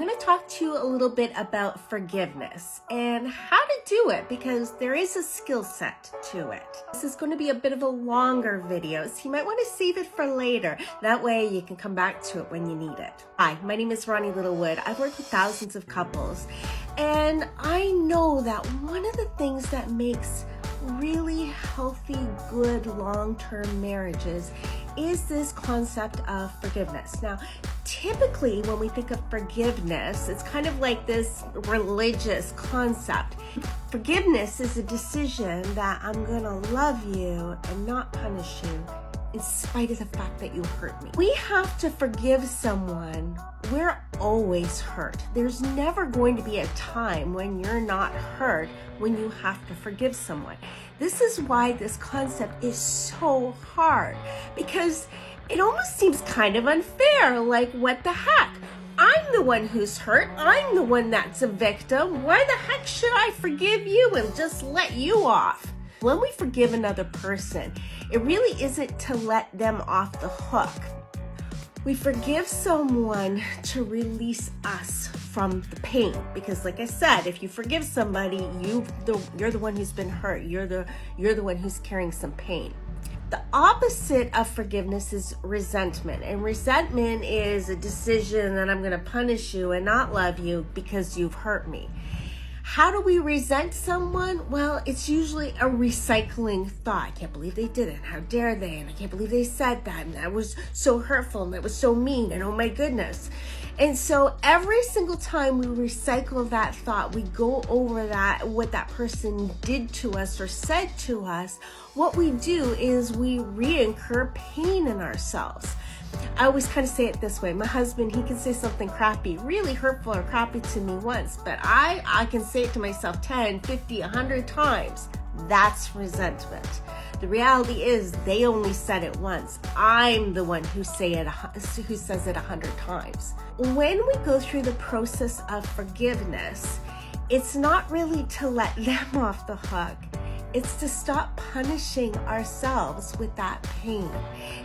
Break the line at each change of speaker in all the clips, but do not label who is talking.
I'm going to talk to you a little bit about forgiveness and how to do it, because there is a skill set to it. This is going to be a bit of a longer video, so you might want to save it for later. That way you can come back to it when you need it. Hi, my name is Ronnie Littlewood. I've worked with thousands of couples, and I know that one of the things that makes really healthy, good, long-term marriages is this concept of forgiveness. Now, typically when we think of forgiveness, it's kind of like this religious concept. Forgiveness is a decision that I'm gonna love you and not punish you in spite of the fact that you hurt me. We have to forgive someone. We're always hurt. There's never going to be a time when you're not hurt when you have to forgive someone. This is why this concept is so hard, because it almost seems kind of unfair. Like, what the heck? I'm the one who's hurt. I'm the one that's a victim. Why the heck should I forgive you and just let you off? When we forgive another person, it really isn't to let them off the hook. We forgive someone to release us from the pain, because like I said, if you forgive somebody, you're the one who's been hurt. You're the one who's carrying some pain. The opposite of forgiveness is resentment, and resentment is a decision that I'm going to punish you and not love you because you've hurt me. How do we resent someone? Well, it's usually a recycling thought. I can't believe they did it. How dare they? And I can't believe they said that. And that was so hurtful. And that was so mean. And oh my goodness. And so every single time we recycle that thought, we go over that, what that person did to us or said to us, what we do is we reincur pain in ourselves. I always kind of say it this way. My husband, he can say something crappy, really hurtful or crappy to me once, but I can say it to myself 10, 50, 100 times. That's resentment. The reality is they only said it once. I'm the one who says it 100 times. When we go through the process of forgiveness, it's not really to let them off the hook. It's to stop punishing ourselves with that pain.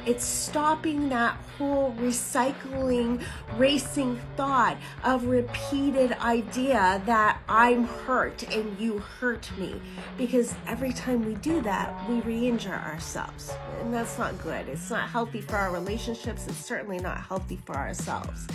It's stopping that whole recycling, racing thought of repeated idea that I'm hurt and you hurt me. Because every time we do that, we re-injure ourselves. And that's not good. It's not healthy for our relationships. It's certainly not healthy for ourselves.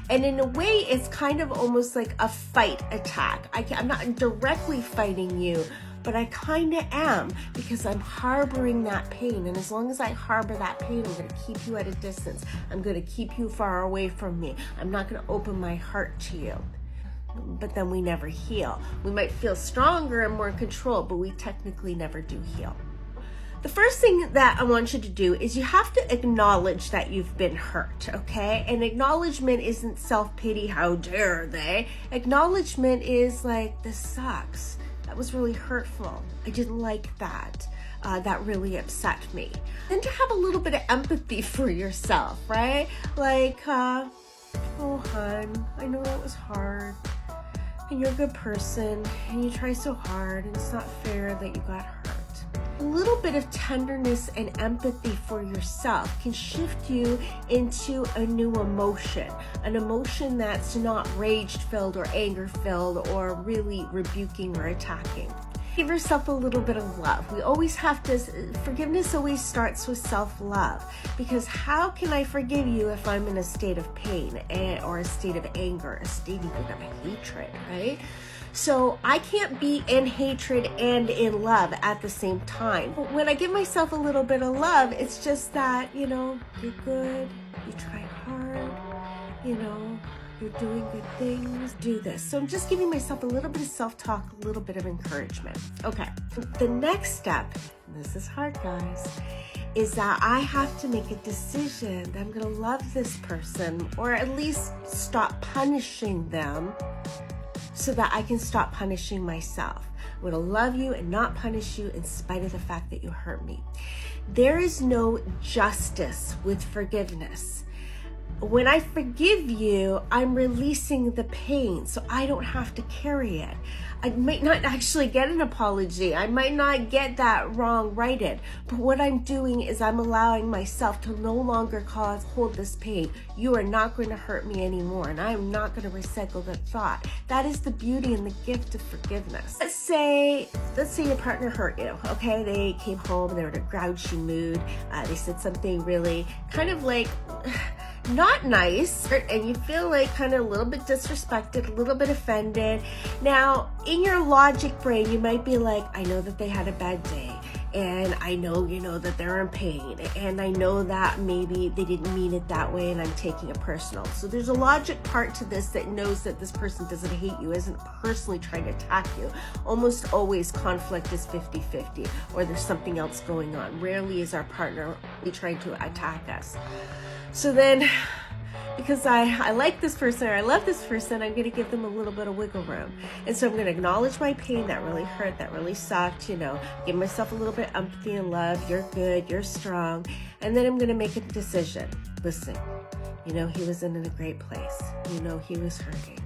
And in a way, it's kind of almost like a fight attack. I'm not directly fighting you, but I kind of am, because I'm harboring that pain. And as long as I harbor that pain, I'm going to keep you at a distance. I'm going to keep you far away from me. I'm not going to open my heart to you. But then we never heal. We might feel stronger and more in control, but we technically never do heal. The first thing that I want you to do is you have to acknowledge that you've been hurt, okay? And acknowledgement isn't self-pity, how dare they? Acknowledgement is like, this sucks. That was really hurtful. I didn't like that. That really upset me. Then to have a little bit of empathy for yourself, right? Like, oh, hon, I know that was hard. And you're a good person, and you try so hard, and it's not fair that you got hurt. A little bit of tenderness and empathy for yourself can shift you into a new emotion, an emotion that's not rage-filled or anger-filled or really rebuking or attacking. Give yourself a little bit of love. We always have to, forgiveness always starts with self-love, because how can I forgive you if I'm in a state of pain or a state of anger, a state even of hatred, right? So I can't be in hatred and in love at the same time. But when I give myself a little bit of love, it's just that, you're good, you tried hard, you're doing good things, do this. So I'm just giving myself a little bit of self-talk, a little bit of encouragement. Okay, the next step, and this is hard, guys, is that I have to make a decision that I'm gonna love this person, or at least stop punishing them, so that I can stop punishing myself. I'm going to love you and not punish you in spite of the fact that you hurt me. There is no justice with forgiveness. when I forgive you, I'm releasing the pain so I don't have to carry it. I might not actually get an apology. I might not get that righted. But what I'm doing is I'm allowing myself to no longer hold this pain. You are not going to hurt me anymore, and I'm not going to recycle that thought. That is the beauty and the gift of forgiveness. Let's say your partner hurt you, okay? They came home and they were in a grouchy mood. They said something really kind of like not nice, and you feel like kind of a little bit disrespected, a little bit offended. Now, in your logic brain, you might be like, I know that they had a bad day, and I know, that they're in pain, and I know that maybe they didn't mean it that way, and I'm taking it personal. So there's a logic part to this that knows that this person doesn't hate you, isn't personally trying to attack you. Almost always conflict is 50-50, or there's something else going on. Rarely is our partner trying to attack us. So then, because I like this person or I love this person, I'm going to give them a little bit of wiggle room. And so I'm going to acknowledge my pain. That really hurt. That really sucked. Give myself a little bit of empathy and love. You're good. You're strong. And then I'm going to make a decision. Listen, he wasn't in a great place. He was hurting.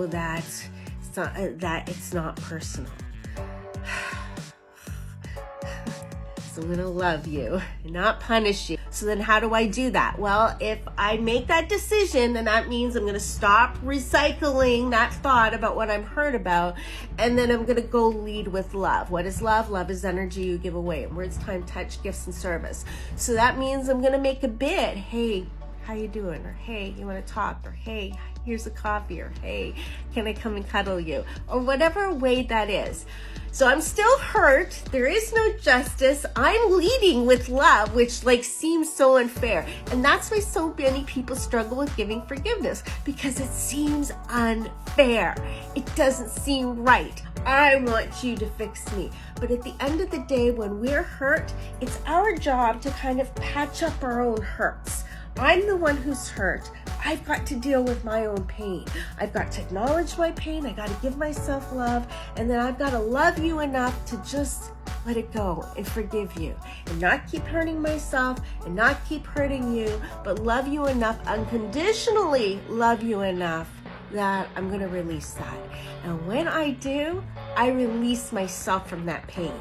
That it's not personal. So I'm going to love you and not punish you. So then how do I do that? Well, if I make that decision, then that means I'm going to stop recycling that thought about what I'm hurt about. And then I'm going to go lead with love. What is love? Love is energy you give away. Words, time, touch, gifts, and service. So that means I'm going to make a bid. Hey, how you doing? Or hey, you want to talk? Or hey, here's a coffee. Or hey, can I come and cuddle you? Or whatever way that is. So I'm still hurt. There is no justice. I'm leading with love, which seems so unfair. And that's why so many people struggle with giving forgiveness, because it seems unfair. It doesn't seem right. I want you to fix me. But at the end of the day, when we're hurt, it's our job to kind of patch up our own hurts. I'm the one who's hurt. I've got to deal with my own pain. I've got to acknowledge my pain. I got to give myself love. And then I've got to love you enough to just let it go and forgive you and not keep hurting myself and not keep hurting you, but love you enough, unconditionally love you enough that I'm going to release that. And when I do, I release myself from that pain.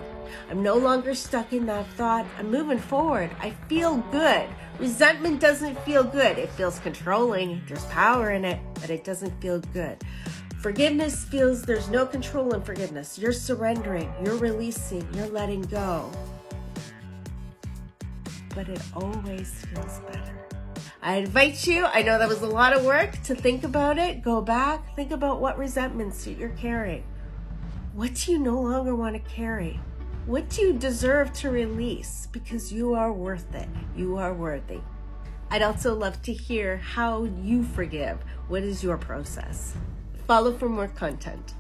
I'm no longer stuck in that thought. I'm moving forward. I feel good. Resentment doesn't feel good. It feels controlling. There's power in it, but it doesn't feel good. Forgiveness feels there's no control in forgiveness. You're surrendering. You're releasing. You're letting go. But it always feels better. I invite you, I know that was a lot of work, to think about it. Go back. Think about what resentments you're carrying. What do you no longer want to carry? What do you deserve to release? Because you are worth it. You are worthy. I'd also love to hear how you forgive. What is your process? Follow for more content.